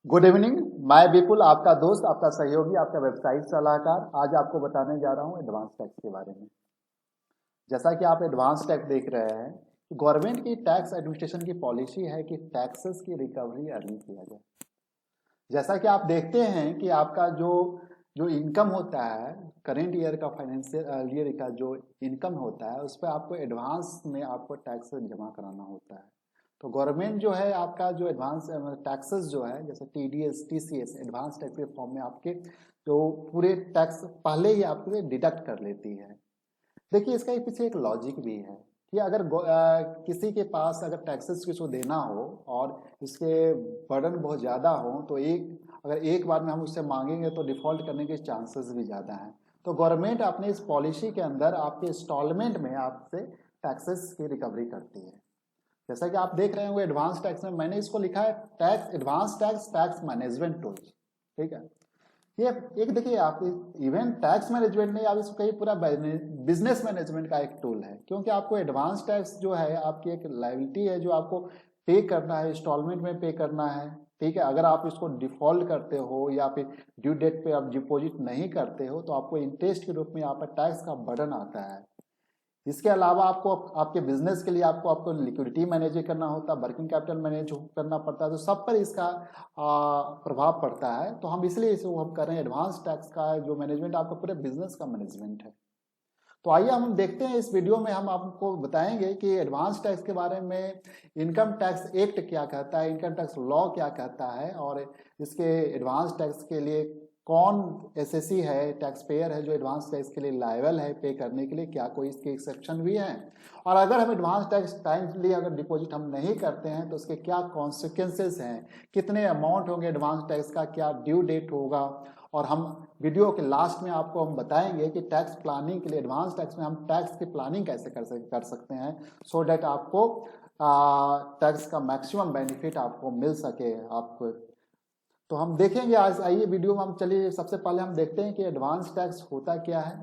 Good evening. मैं विपुल, आपका दोस्त, आपका सहयोगी, आपका वेबसाइट सलाहकार। आज आपको बताने जा रहा हूं एडवांस टैक्स के बारे में। जैसा कि आप एडवांस टैक्स देख रहे हैं, गवर्नमेंट की टैक्स एडमिनिस्ट्रेशन की पॉलिसी है कि टैक्सेस की रिकवरी अर्ली किया जाए। जैसा कि आप देखते हैं कि आपका जो जो इनकम होता है, करेंट ईयर का फाइनेंशियल ईयर का जो इनकम होता है, उस पर आपको एडवांस में आपको टैक्स जमा कराना होता है। तो गवर्नमेंट जो है आपका जो एडवांस टैक्सेस जो है, जैसे टीडीएस टीसीएस एडवांस टैक्स के फॉर्म में आपके जो पूरे टैक्स पहले ही आपके डिडक्ट कर लेती है। देखिए, इसका पीछे एक लॉजिक भी है कि अगर किसी के पास अगर टैक्सेस किसी देना हो और इसके बर्डन बहुत ज़्यादा हो, तो अगर एक बार में हम उससे मांगेंगे तो डिफॉल्ट करने के चांसेस भी ज़्यादा हैं। तो गवर्नमेंट अपने इस पॉलिसी के अंदर आपके इंस्टॉलमेंट में आपसे टैक्सेस की रिकवरी करती है। जैसा कि आप देख रहे होंगे एडवांस टैक्स में मैंने इसको लिखा है tax advance tax management tools. ठीक है, ये एक देखिए आप इवन टैक्स मैनेजमेंट नहीं, आप इसको कहीं पूरा बिजनेस मैनेजमेंट का एक टूल है, क्योंकि आपको एडवांस टैक्स जो है आपकी एक लायबिलिटी है जो आपको पे करना है, इंस्टॉलमेंट में पे करना है। ठीक है, अगर आप इसको डिफॉल्ट करते हो या फिर ड्यू डेट पे आप डिपॉजिट नहीं करते हो तो आपको इंटरेस्ट के रूप में यहाँ पर टैक्स का बर्डन आता है। इसके अलावा आपको आपके बिजनेस के लिए आपको लिक्विडिटी मैनेज करना होता है, वर्किंग कैपिटल मैनेज करना पड़ता है, तो सब पर इसका प्रभाव पड़ता है। तो हम इसलिए इसे हम कर रहे हैं एडवांस टैक्स का जो मैनेजमेंट आपका पूरे बिजनेस का मैनेजमेंट है। तो आइए हम देखते हैं इस वीडियो में हम आपको बताएंगे कि एडवांस टैक्स के बारे में इनकम टैक्स एक्ट क्या कहता है, इनकम टैक्स लॉ क्या कहता है, और इसके एडवांस टैक्स के लिए कौन एसएससी है, टैक्स पेयर है जो एडवांस टैक्स के लिए लायबल है पे करने के लिए, क्या कोई इसके एक्सेप्शन भी हैं, और अगर हम एडवांस टैक्स टाइमली अगर डिपॉजिट हम नहीं करते हैं तो उसके क्या कॉन्सिक्वेंसेस हैं, कितने अमाउंट होंगे एडवांस टैक्स का, क्या ड्यू डेट होगा। और हम वीडियो के लास्ट में आपको हम बताएंगे कि टैक्स प्लानिंग के लिए एडवांस टैक्स में हम टैक्स की प्लानिंग कैसे कर सकते हैं, सो डैट आपको टैक्स का मैक्सिमम बेनिफिट आपको मिल सके आपको। तो हम देखेंगे आज, आइए वीडियो में हम चलिए सबसे पहले हम देखते हैं कि एडवांस टैक्स होता क्या है।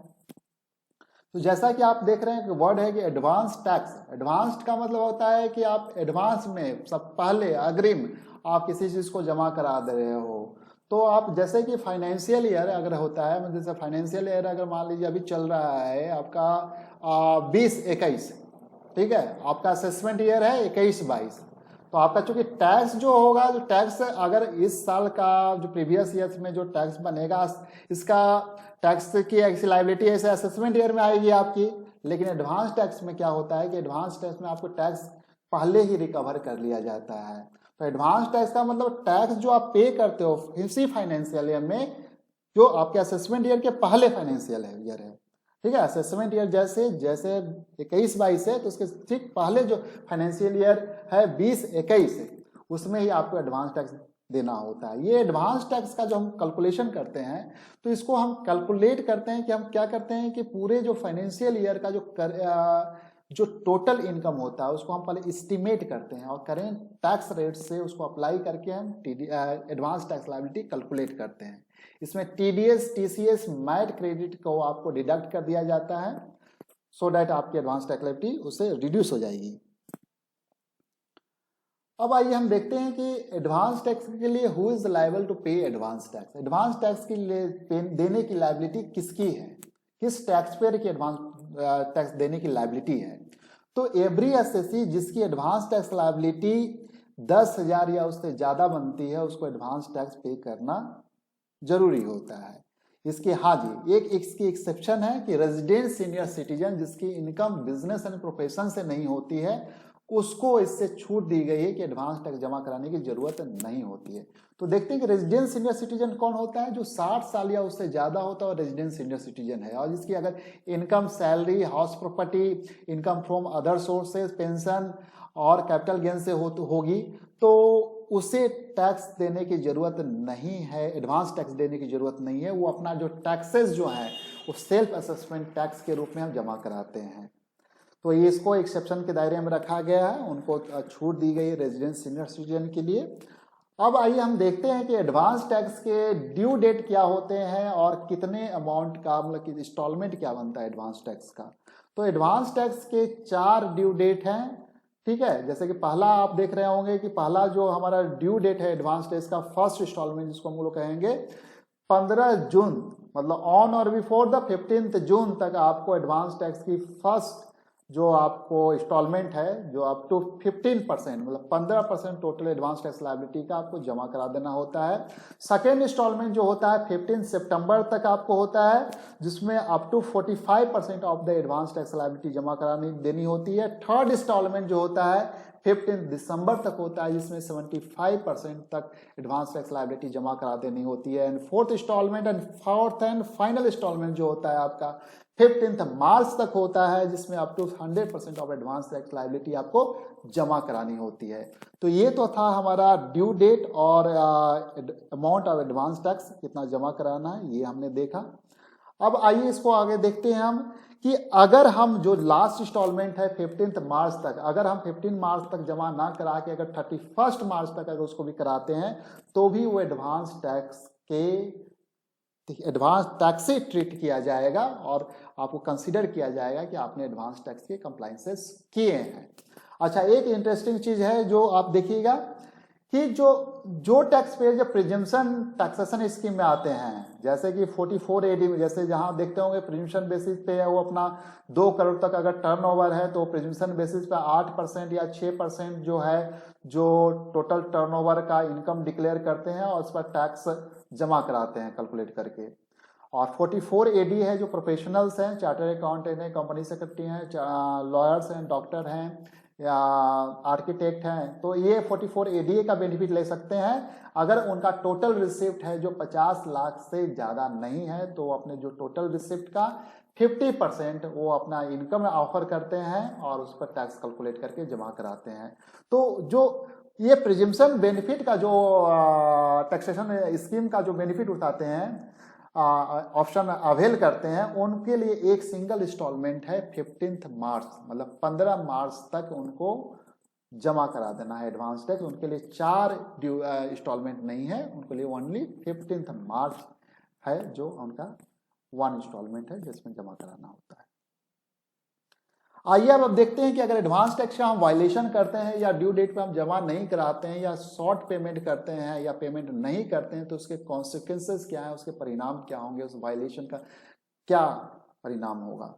तो जैसा कि आप देख रहे हैं कि वर्ड है कि एडवांस टैक्स। एडवांस का मतलब होता है कि आप एडवांस में सब पहले अग्रिम आप किसी चीज को जमा करा दे रहे हो। तो आप जैसे कि फाइनेंशियल ईयर अगर होता है, मतलब जैसे फाइनेंशियल ईयर अगर मान लीजिए अभी चल रहा है आपका 20-21, ठीक है, आपका असेसमेंट ईयर है 21-22, तो आपका चूंकि टैक्स जो होगा, जो टैक्स अगर इस साल का जो प्रीवियस ईयर्स में जो टैक्स बनेगा, इसका टैक्स की ऐसी लायबिलिटी ऐसे असेसमेंट ईयर में आएगी आपकी। लेकिन एडवांस टैक्स में क्या होता है कि एडवांस टैक्स में आपको टैक्स पहले ही रिकवर कर लिया जाता है। तो एडवांस टैक्स का मतलब टैक्स जो आप पे करते हो इसी फाइनेंशियल ईयर में, जो आपके असेसमेंट ईयर के पहले फाइनेंशियल ईयर है। ठीक है, असेसमेंट ईयर जैसे जैसे 21-22 है तो उसके ठीक पहले जो फाइनेंशियल ईयर है 20-21 है, उसमें ही आपको एडवांस टैक्स देना होता है। ये एडवांस टैक्स का जो हम कैलकुलेशन करते हैं, तो इसको हम कैलकुलेट करते हैं कि हम क्या करते हैं कि पूरे जो फाइनेंशियल ईयर का जो टोटल इनकम होता है उसको हम पहले एस्टिमेट करते हैं और करेंट टैक्स रेट से उसको अप्लाई करके हम एडवांस टैक्स लायबिलिटी कैलकुलेट करते हैं। इसमें टीडीएस टीसीएस मैट क्रेडिट को आपको डिडक्ट कर दिया जाता है, सो डैट आपकी एडवांस टैक्स लायबिलिटी उससे रिड्यूस हो जाएगी। अब आइए हम देखते हैं कि एडवांस टैक्स के लिए हु इज लायबल टू पे एडवांस टैक्स। एडवांस टैक्स के लिए देने की लायबिलिटी किसकी है, किस टैक्स पेयर की एडवांस टैक्स देने की लायबिलिटी है। तो एवरी एसएससी जिसकी एडवांस टैक्स लायबिलिटी 10,000 या उससे ज्यादा बनती है, उसको एडवांस टैक्स पे करना जरूरी होता है। इसके हाँ जी, इसकी एक्सेप्शन है कि रेजिडेंट सीनियर सिटीजन जिसकी इनकम बिजनेस एंड प्रोफेशन से नहीं होती है, उसको इससे छूट दी गई है कि एडवांस टैक्स जमा कराने की जरूरत नहीं होती है। तो देखते हैं कि रेजिडेंट सीनियर सिटीजन कौन होता है। जो 60 साल या उससे ज्यादा होता है और रेजिडेंट सीनियर सिटीजन है, और जिसकी अगर income salary, house property, income from other sources, pension और कैपिटल गेन से होगी, तो उसे टैक्स देने की जरूरत नहीं है, एडवांस टैक्स देने की जरूरत नहीं है। वो अपना जो टैक्सेस जो है वो सेल्फ असेसमेंट टैक्स के रूप में हम जमा कराते हैं। तो ये इसको एक्सेप्शन के दायरे में रखा गया है, उनको छूट दी गई रेजिडेंट सीनियर सिटीजन के लिए। अब आइए हम देखते हैं कि एडवांस टैक्स के ड्यू डेट क्या होते हैं और कितने अमाउंट का, मतलब कि इंस्टॉलमेंट क्या बनता है एडवांस टैक्स का। तो एडवांस टैक्स के 4 ड्यू डेट हैं, ठीक है। जैसे कि पहला आप देख रहे होंगे कि पहला जो हमारा ड्यू डेट है एडवांस टैक्स का फर्स्ट इंस्टॉलमेंट जिसको हम लोग कहेंगे 15 जून, मतलब ऑन और बिफोर द 15 जून तक आपको एडवांस टैक्स की फर्स्ट जो आपको इंस्टॉलमेंट है जो अप टू 15% मतलब 15% टोटल एडवांस टैक्स लायबिलिटी का आपको जमा करा देना होता है। सेकेंड इंस्टॉलमेंट जो होता है 15 सितंबर तक आपको होता है, जिसमें up to 45% of the advance tax liability जमा करानी देनी होती है। थर्ड इंस्टॉलमेंट जो होता है 15 दिसंबर तक होता है, जिसमें 75% तक एडवांस टैक्स लायबिलिटी जमा करा देनी होती है। And fourth instalment and fourth and final instalment जो होता है आपका 15 मार्च तक होता है, जिसमें up to 100% of advance tax liability आपको जमा करानी होती है। तो ये तो था हमारा ड्यू डेट और अमाउंट ऑफ एडवांस टैक्स कितना जमा कराना है, ये हमने देखा। अब आइए इसको आगे देखते हैं हम कि अगर हम जो लास्ट इंस्टॉलमेंट है 15 मार्च तक, अगर हम 15 मार्च तक जमा ना करा के अगर 31 मार्च तक अगर उसको भी कराते हैं तो भी वो एडवांस टैक्स से ट्रीट किया जाएगा और आपको कंसीडर किया जाएगा कि आपने एडवांस टैक्स के कंप्लायंसेस किए हैं। अच्छा, एक इंटरेस्टिंग चीज है जो आप देखिएगा कि जो टैक्स पेयर जब प्रिजम्पशन टैक्सेशन स्कीम में आते हैं, जैसे कि 44 AD में, जैसे जहां देखते होंगे प्रिजम्पशन बेसिस पे वो अपना 2 करोड़ तक अगर टर्नओवर है तो प्रिजम्पशन बेसिस पे 8% या 6% जो है जो टोटल टर्नओवर का इनकम डिक्लेयर करते हैं और उस पर टैक्स जमा कराते हैं कैलकुलेट करके। और 44 AD है जो प्रोफेशनल्स हैं, चार्टर्ड अकाउंटेंट हैं, कंपनी सेक्रेटरी हैं, लॉयर्स हैं, डॉक्टर हैं या आर्किटेक्ट हैं, तो ये 44 ADA का बेनिफिट ले सकते हैं अगर उनका टोटल रिसिप्ट है जो 50 लाख से ज़्यादा नहीं है, तो अपने जो टोटल रिसिप्ट का 50% वो अपना इनकम ऑफर करते हैं और उस पर टैक्स कैलकुलेट करके जमा कराते हैं। तो जो ये प्रिजम्पशन बेनिफिट का जो टैक्सेशन स्कीम का जो बेनिफिट उठाते हैं, ऑप्शन अवेल करते हैं, उनके लिए एक सिंगल इंस्टॉलमेंट है 15 मार्च, मतलब 15 मार्च तक उनको जमा करा देना है एडवांस टैक्स। उनके लिए 4 इंस्टॉलमेंट नहीं है, उनके लिए ओनली 15 मार्च है जो उनका 1 इंस्टॉलमेंट है जिसमें जमा कराना होता है। आइए अब देखते हैं कि अगर एडवांस टैक्स का हम वायलेशन करते हैं या ड्यू डेट पे हम जमा नहीं कराते हैं या शॉर्ट पेमेंट करते हैं या पेमेंट नहीं करते हैं तो उसके कॉन्सिक्वेंसेस क्या है, उसके परिणाम क्या होंगे, उस वायलेशन का क्या परिणाम होगा।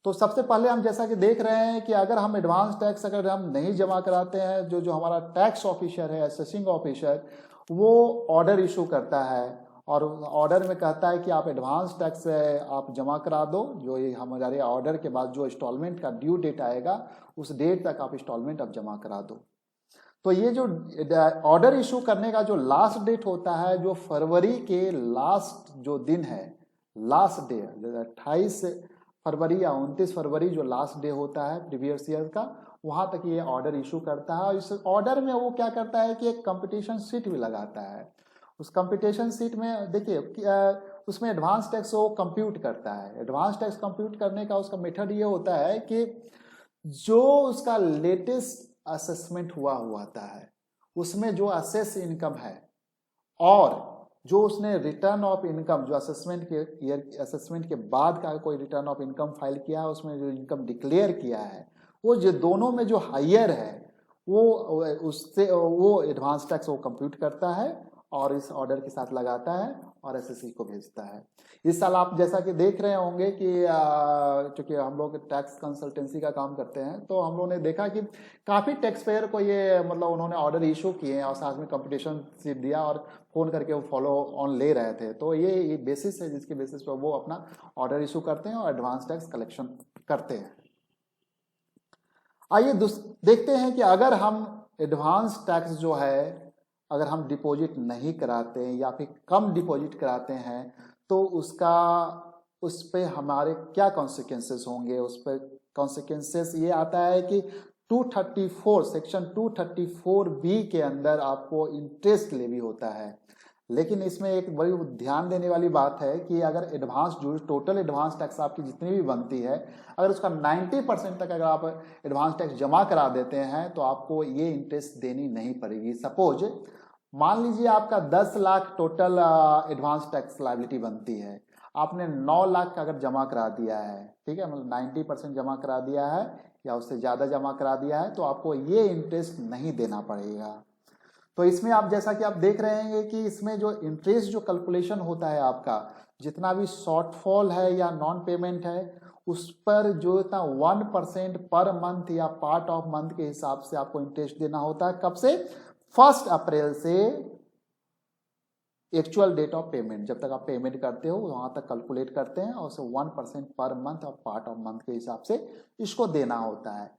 तो सबसे पहले हम जैसा कि देख रहे हैं कि अगर हम एडवांस टैक्स अगर हम नहीं जमा कराते हैं, जो हमारा टैक्स ऑफिसर है, असेसिंग ऑफिसर, वो ऑर्डर इशू करता है और ऑर्डर में कहता है कि आप एडवांस टैक्स आप जमा करा दो, जो ये हमारे ऑर्डर के बाद जो इंस्टॉलमेंट का ड्यू डेट आएगा उस डेट तक आप इंस्टॉलमेंट अब जमा करा दो। तो ये जो ऑर्डर इशू करने का जो लास्ट डेट होता है, जो फरवरी के लास्ट जो दिन है, लास्ट डे 28 फरवरी या 29 फरवरी जो लास्ट डे होता है प्रीवियस ईयर का, वहां तक ये ऑर्डर इशू करता है। और इस ऑर्डर में वो क्या करता है कि एक कंपटीशन सीट भी लगाता है। उस कंप्यूटेशन सीट में देखिए उसमें एडवांस टैक्स वो कंप्यूट करता है। एडवांस टैक्स कंप्यूट करने का उसका मेथड ये होता है कि जो उसका लेटेस्ट असेसमेंट हुआ था है उसमें जो असेस इनकम है और जो उसने रिटर्न ऑफ इनकम जो असेसमेंट के बाद का कोई रिटर्न ऑफ इनकम फाइल किया है, उसमें जो इनकम डिक्लेयर किया है, वो जो दोनों में जो हायर है वो उससे वो एडवांस टैक्स वो कंप्यूट करता है और इस ऑर्डर के साथ लगाता है और एसएससी को भेजता है। इस साल आप जैसा कि देख रहे होंगे कि चूंकि हम लोग टैक्स कंसल्टेंसी का काम करते हैं, तो हम लोगों ने देखा कि काफ़ी टैक्स पेयर को ये मतलब उन्होंने ऑर्डर इशू किए और साथ में कंपटीशन सीट दिया और फ़ोन करके वो फॉलो ऑन ले रहे थे। तो ये बेसिस है जिसके बेसिस पर वो अपना ऑर्डर इशू करते हैं और एडवांस टैक्स कलेक्शन करते हैं। आइए देखते हैं कि अगर हम एडवांस टैक्स जो है अगर हम डिपॉजिट नहीं कराते हैं या फिर कम डिपॉजिट कराते हैं तो उस पे हमारे क्या कॉन्सिक्वेंसेस होंगे। उस पर कॉन्सिक्वेंसेस ये आता है कि 234 सेक्शन 234B के अंदर आपको इंटरेस्ट लेवी होता है। लेकिन इसमें एक बड़ी ध्यान देने वाली बात है कि अगर एडवांस जो टोटल एडवांस टैक्स आपकी जितनी भी बनती है, अगर उसका 90% तक अगर आप एडवांस टैक्स जमा करा देते हैं तो आपको ये इंटरेस्ट देनी नहीं पड़ेगी। सपोज मान लीजिए आपका 10 lakh total advance tax liability बनती है, आपने 9 लाख का अगर जमा करा दिया है, ठीक है, मतलब 90% जमा करा दिया है या उससे ज़्यादा जमा करा दिया है, तो आपको ये इंटरेस्ट नहीं देना पड़ेगा। तो इसमें आप जैसा कि आप देख रहे हैं कि इसमें जो इंटरेस्ट जो कैलकुलेशन होता है आपका, जितना भी शॉर्टफॉल है या नॉन पेमेंट है, उस पर जो इतना 1% पर मंथ या पार्ट ऑफ मंथ के हिसाब से आपको इंटरेस्ट देना होता है। कब से? 1 अप्रैल से एक्चुअल डेट ऑफ पेमेंट, जब तक आप पेमेंट करते हो वहां तक कैलकुलेट करते हैं और उसे 1% पर मंथ और पार्ट ऑफ मंथ के हिसाब से इसको देना होता है।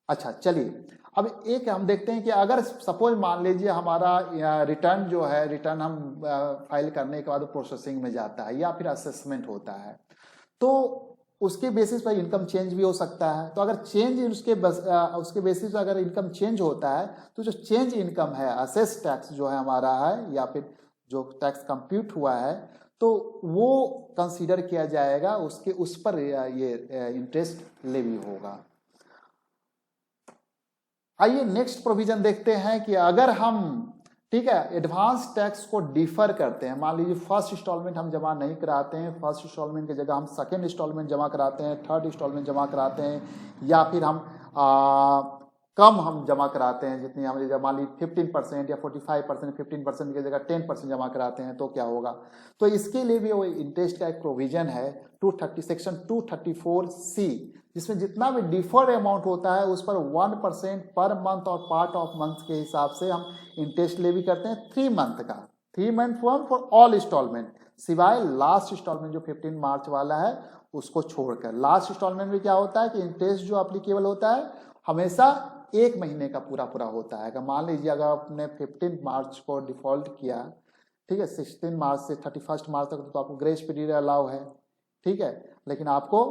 अच्छा चलिए, अब एक हम देखते हैं कि अगर सपोज मान लीजिए हमारा रिटर्न जो है, रिटर्न हम फाइल करने के बाद प्रोसेसिंग में जाता है या फिर असेसमेंट होता है, तो उसके बेसिस पर इनकम चेंज भी हो सकता है। तो अगर चेंज उसके बेसिस पर अगर इनकम चेंज होता है, तो जो चेंज इनकम है, असेस टैक्स जो है हमारा है या फिर जो टैक्स कंप्यूट हुआ है, तो वो कंसीडर किया जाएगा, उसके उस पर ये इंटरेस्ट लेवी होगा। आइए नेक्स्ट प्रोविजन देखते हैं कि अगर हम, ठीक है, एडवांस टैक्स को डिफर करते हैं, मान लीजिए फर्स्ट इंस्टॉलमेंट हम जमा नहीं कराते हैं, फर्स्ट इंस्टॉलमेंट की जगह हम सेकंड इंस्टॉलमेंट जमा कराते हैं, थर्ड इंस्टॉलमेंट जमा कराते हैं, या फिर हम कम हम जमा कराते हैं, जितनी हम मान लीजिए 15% या 45%, 15% की जगह 10% जमा कराते हैं, तो क्या होगा? तो इसके लिए भी वो इंटरेस्ट का एक प्रोविजन है 230 सेक्शन 234C, जिसमें जितना भी डिफर्ड अमाउंट होता है उस पर 1% पर मंथ और पार्ट ऑफ मंथ के हिसाब से हम इंटरेस्ट लेवी करते हैं 3 मंथ का, 3 मंथ फॉर ऑल इंस्टॉलमेंट, सिवाय लास्ट इंस्टॉलमेंट जो 15 मार्च वाला है उसको छोड़कर। लास्ट इंस्टॉलमेंट में क्या होता है कि इंटरेस्ट जो अप्लीकेबल होता है हमेशा 1 महीने का पूरा पूरा होता है। अगर मान लीजिए अगर आपने 15 मार्च को डिफॉल्ट किया, ठीक है, 16 मार्च से 31 मार्च तक तो आपको ग्रेस पीरियड अलाउ है, ठीक है, लेकिन आपको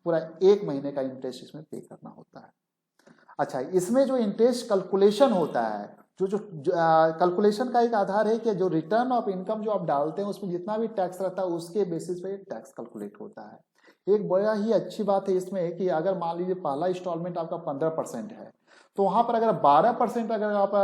पूरा 1 महीने का इंटरेस्ट इसमें पे करना होता है। अच्छा, इसमें जो इंटरेस्ट कैलकुलेशन होता है, जो कैलकुलेशन का एक आधार है कि जो रिटर्न ऑफ इनकम जो आप डालते हैं उसमें जितना भी टैक्स रहता है उसके बेसिस पे टैक्स कैलकुलेट होता है। एक बड़ा ही अच्छी बात है इसमें कि अगर मान लीजिए पहला इंस्टॉलमेंट आपका 15% है, तो वहां पर अगर 12% अगर आप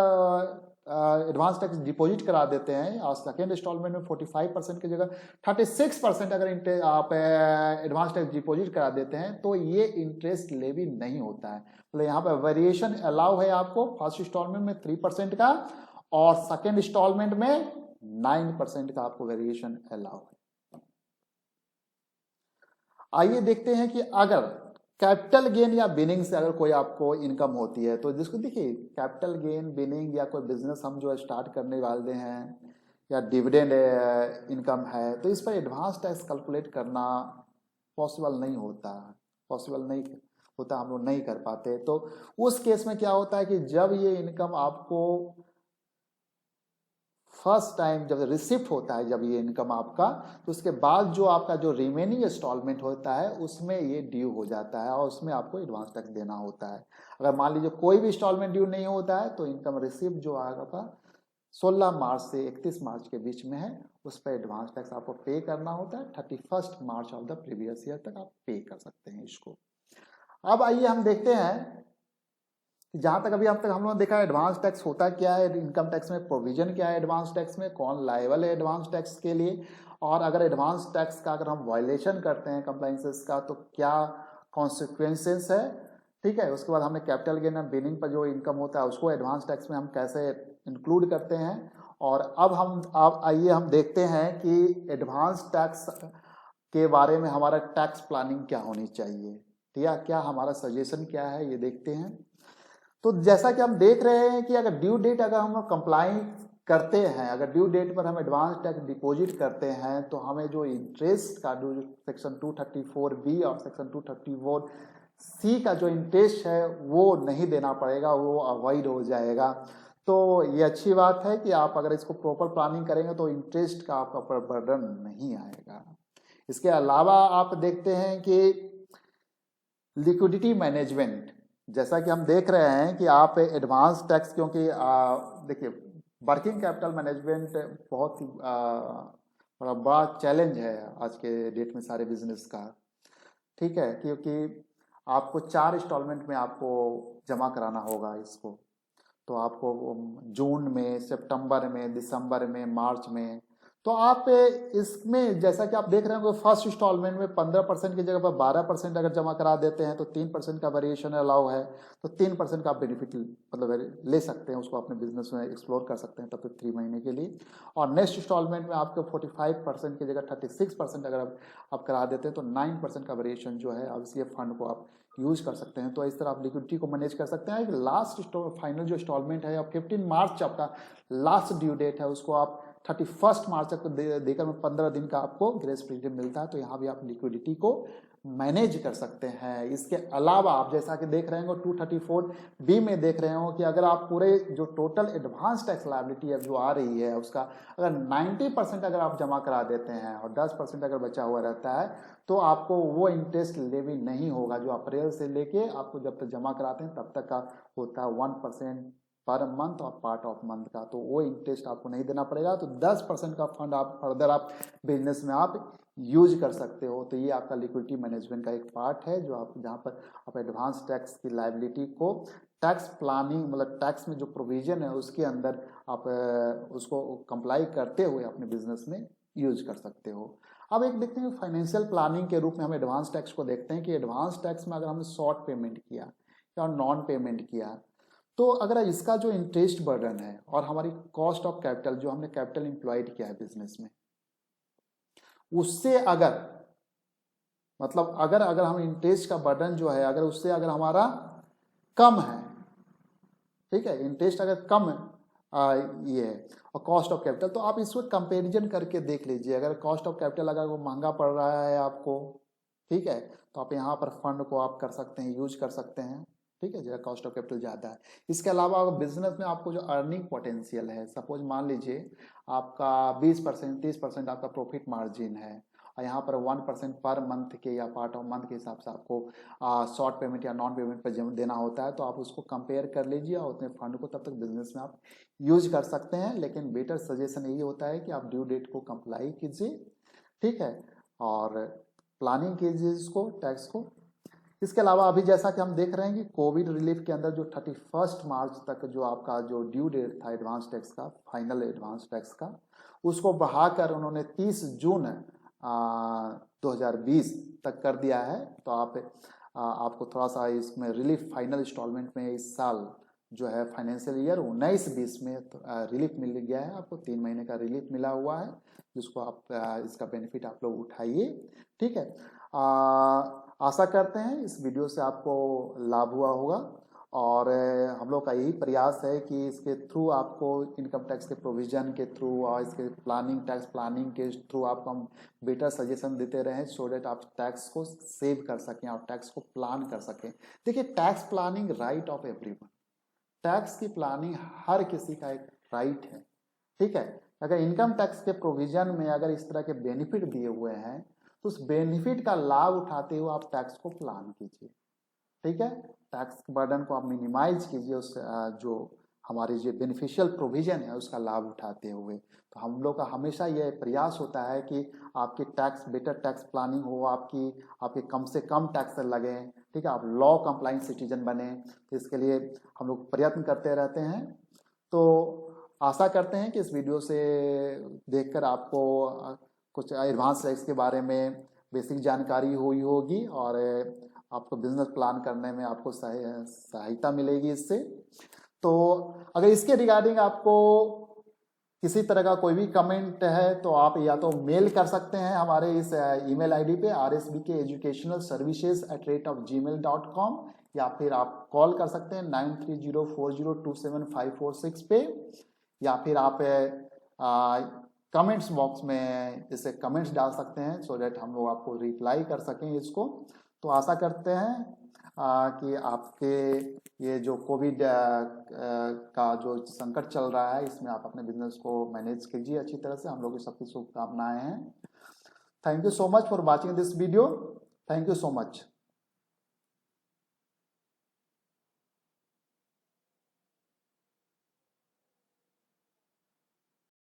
एडवांस टैक्स डिपॉजिट करा देते हैं और सेकेंड इंस्टॉलमेंट में 45% की जगह 36% अगर आप एडवांस टैक्स डिपॉजिट करा देते हैं, तो ये इंटरेस्ट लेवी नहीं होता है। मतलब यहाँ पर वेरिएशन अलाउ है आपको, फर्स्ट इंस्टॉलमेंट में 3% का और सेकेंड इंस्टॉलमेंट में 9% का आपको वेरिएशन अलाउ है। आइए देखते हैं कि अगर कैपिटल गेन या बिनिंग से अगर कोई आपको इनकम होती है, तो जिसको देखिए कैपिटल गेन, बिनिंग या कोई बिजनेस हम जो स्टार्ट करने वाले हैं या डिविडेंड इनकम है, तो इस पर एडवांस टैक्स कैलकुलेट करना पॉसिबल नहीं होता, हम लोग नहीं कर पाते। तो उस केस में क्या होता है कि जब ये इनकम आपको फर्स्ट टाइम जब रिसिप्ट होता है, जब ये इनकम आपका, तो उसके बाद जो आपका जो रिमेनिंग इंस्टॉलमेंट होता है उसमें ये ड्यू हो जाता है और उसमें आपको एडवांस टैक्स देना होता है। अगर मान लीजिए कोई भी इंस्टॉलमेंट ड्यू नहीं होता है, तो इनकम रिसिप्ट जो आपका 16 मार्च से 31 मार्च के बीच में है, उस पर एडवांस टैक्स आपको पे करना होता है। 31 मार्च ऑफ द प्रीवियस ईयर तक आप पे कर सकते हैं इसको। अब आइए हम देखते हैं जहां तक अभी अब तक हम लोगों ने देखा एडवांस टैक्स होता क्या है, इनकम टैक्स में प्रोविजन क्या है, एडवांस टैक्स में कौन लायबल है एडवांस टैक्स के लिए, और अगर एडवांस टैक्स का अगर हम वायलेशन करते हैं कंप्लाइंसेस का तो क्या कॉन्सिक्वेंसेस है, ठीक है। उसके बाद हमने कैपिटल गेन और बिनिंग पर जो इनकम होता है उसको एडवांस टैक्स में हम कैसे इंक्लूड करते हैं। और अब आइए हम देखते हैं कि एडवांस टैक्स के बारे में हमारा टैक्स प्लानिंग क्या होनी चाहिए, क्या हमारा सजेशन क्या है, ये देखते हैं। तो जैसा कि हम देख रहे हैं कि अगर ड्यू डेट अगर हम कंप्लाई करते हैं, अगर ड्यू डेट पर हम एडवांस टैक्स डिपॉजिट करते हैं, तो हमें जो इंटरेस्ट का जो सेक्शन 234B और सेक्शन 234C का जो इंटरेस्ट है वो नहीं देना पड़ेगा, वो अवॉइड हो जाएगा। तो ये अच्छी बात है कि आप अगर इसको प्रॉपर प्लानिंग करेंगे तो इंटरेस्ट का आपका ऊपर बर्डन नहीं आएगा। इसके अलावा आप देखते हैं कि लिक्विडिटी मैनेजमेंट, जैसा कि हम देख रहे हैं कि आप एडवांस टैक्स, क्योंकि देखिए वर्किंग कैपिटल मैनेजमेंट बहुत ही बड़ा चैलेंज है आज के डेट में सारे बिजनेस का, ठीक है, क्योंकि आपको 4 इंस्टॉलमेंट में आपको जमा कराना होगा इसको। तो आपको जून में, सितंबर में, दिसंबर में, मार्च में, तो आप इसमें जैसा कि आप देख रहे होंगे फर्स्ट इंस्टॉलमेंट में 15% की जगह पर 12% अगर जमा करा देते हैं तो 3% का वेरिएशन अलाउ है, तो 3% का आप बेनिफिट मतलब ले सकते हैं, उसको अपने बिजनेस में एक्सप्लोर कर सकते हैं तब तक 3 महीने के लिए। और नेक्स्ट इंस्टॉलमेंट में आपको 45% की जगह 36% अगर आप करा देते हैं तो 9% का वेरिएशन जो है अब इसी फंड को आप यूज कर सकते हैं। तो इस तरह आप लिक्विडिटी को मैनेज कर सकते हैं। लास्ट फाइनल जो इंस्टॉलमेंट है आप 15 मार्च आपका लास्ट ड्यू डेट है, उसको आप 31 मार्च तक देकर में 15 दिन का आपको ग्रेस पीरियड मिलता है। तो यहाँ भी आप लिक्विडिटी को मैनेज कर सकते हैं। इसके अलावा आप जैसा कि देख रहे हैं 234B में देख रहे हो कि अगर आप पूरे जो टोटल एडवांस टैक्स लायबिलिटी जो आ रही है उसका अगर 90% अगर आप जमा करा देते हैं और 10% अगर बचा हुआ रहता है तो आपको वो इंटरेस्ट लेवी नहीं होगा जो अप्रैल से लेके आपको जब तक जमा कराते हैं तब तक का होता है 1% पर मंथ और पार्ट ऑफ मंथ का, तो वो इंटरेस्ट आपको नहीं देना पड़ेगा। तो 10% का फंड आप फर्दर आप बिजनेस में आप यूज कर सकते हो। तो ये आपका लिक्विडिटी मैनेजमेंट का एक पार्ट है जो आप जहाँ पर आप एडवांस टैक्स की लायबिलिटी को टैक्स प्लानिंग मतलब टैक्स में जो प्रोविजन है उसके अंदर आप उसको कंप्लाई करते हुए अपने बिजनेस में यूज कर सकते हो। अब एक देखते हैं फाइनेंशियल प्लानिंग के रूप में हम एडवांस टैक्स को देखते हैं कि एडवांस टैक्स में अगर हमने शॉर्ट पेमेंट किया या नॉन पेमेंट किया तो अगर इसका जो इंटरेस्ट बर्डन है और हमारी कॉस्ट ऑफ कैपिटल जो हमने कैपिटल इंप्लॉयड किया है बिजनेस में उससे अगर मतलब अगर हम इंटरेस्ट का बर्डन जो है अगर उससे अगर हमारा कम है, ठीक है, इंटरेस्ट अगर कम ये है और कॉस्ट ऑफ कैपिटल, तो आप इसको कंपैरिजन करके देख लीजिए। अगर कॉस्ट ऑफ कैपिटल अगर वो महंगा पड़ रहा है आपको, ठीक है, तो आप यहाँ पर फंड को आप कर सकते हैं, यूज कर सकते हैं, ठीक है, जरा कॉस्ट ऑफ कैपिटल ज़्यादा है। इसके अलावा अगर बिजनेस में आपको जो अर्निंग पोटेंशियल है, सपोज मान लीजिए आपका 20% 30% आपका प्रॉफिट मार्जिन है और यहाँ पर 1% पर मंथ के या पार्ट ऑफ मंथ के हिसाब से आपको शॉर्ट पेमेंट या नॉन पेमेंट पर देना होता है, तो आप उसको कंपेयर कर लीजिए और उतने फंड को तब तक बिजनेस में आप यूज कर सकते हैं। लेकिन बेटर सजेशन यही होता है कि आप ड्यू डेट को कंप्लाई कीजिए, ठीक है, और प्लानिंग कीजिए इसको टैक्स को। इसके अलावा अभी जैसा कि हम देख रहे हैं कि कोविड रिलीफ के अंदर जो 31 मार्च तक जो आपका जो ड्यू डेट था एडवांस टैक्स का, फाइनल एडवांस टैक्स का, उसको बढ़ाकर उन्होंने 30 जून 2020 तक कर दिया है। तो आपको थोड़ा सा इसमें रिलीफ फाइनल इंस्टॉलमेंट में इस साल जो है फाइनेंशियल ईयर 19-20 में रिलीफ मिल गया है, आपको 3 महीने का रिलीफ मिला हुआ है जिसको आप इसका बेनिफिट आप लोग उठाइए, ठीक है। आशा करते हैं इस वीडियो से आपको लाभ हुआ होगा और हम लोग का यही प्रयास है कि इसके थ्रू आपको इनकम टैक्स के प्रोविजन के थ्रू और इसके प्लानिंग टैक्स प्लानिंग के थ्रू आपको हम बेटर सजेशन देते रहें सो डेट आप टैक्स को सेव कर सकें और टैक्स को प्लान कर सकें। देखिए tax planning right of everyone, tax की प्लानिंग हर किसी का एक राइट है, ठीक है। अगर इनकम टैक्स के प्रोविजन में अगर इस तरह के बेनिफिट दिए हुए हैं तो उस बेनिफिट का लाभ उठाते हुए आप टैक्स को प्लान कीजिए, ठीक है। टैक्स बर्डन को आप मिनिमाइज कीजिए, उस जो हमारी जो बेनिफिशियल प्रोविजन है उसका लाभ उठाते हुए। तो हम लोग का हमेशा यह प्रयास होता है कि आपकी टैक्स बेटर टैक्स प्लानिंग हो, आपके कम से कम टैक्स लगे, ठीक है, आप लॉ कंप्लाइंट सिटीजन बने। तो इसके लिए हम लोग प्रयत्न करते रहते हैं। तो आशा करते हैं कि इस वीडियो से देखकर आपको कुछ एडवांस टैक्स के बारे में बेसिक जानकारी हुई होगी और आपको बिजनेस प्लान करने में आपको सहायता मिलेगी इससे। तो अगर इसके रिगार्डिंग आपको किसी तरह का कोई भी कमेंट है तो आप या तो मेल कर सकते हैं हमारे इस ईमेल आईडी पे rsbkeducationalservices@gmail.com या फिर आप कॉल कर सकते हैं 9304027546 पे, या फिर आप कमेंट्स बॉक्स में इसे कमेंट्स डाल सकते हैं सो डेट हम लोग आपको रिप्लाई कर सकें इसको। तो आशा करते हैं कि आपके ये जो कोविड का जो संकट चल रहा है इसमें आप अपने बिजनेस को मैनेज कीजिए अच्छी तरह से। हम लोग की सबकी शुभकामनाएं हैं। Thank you so much for watching this video. Thank you so much.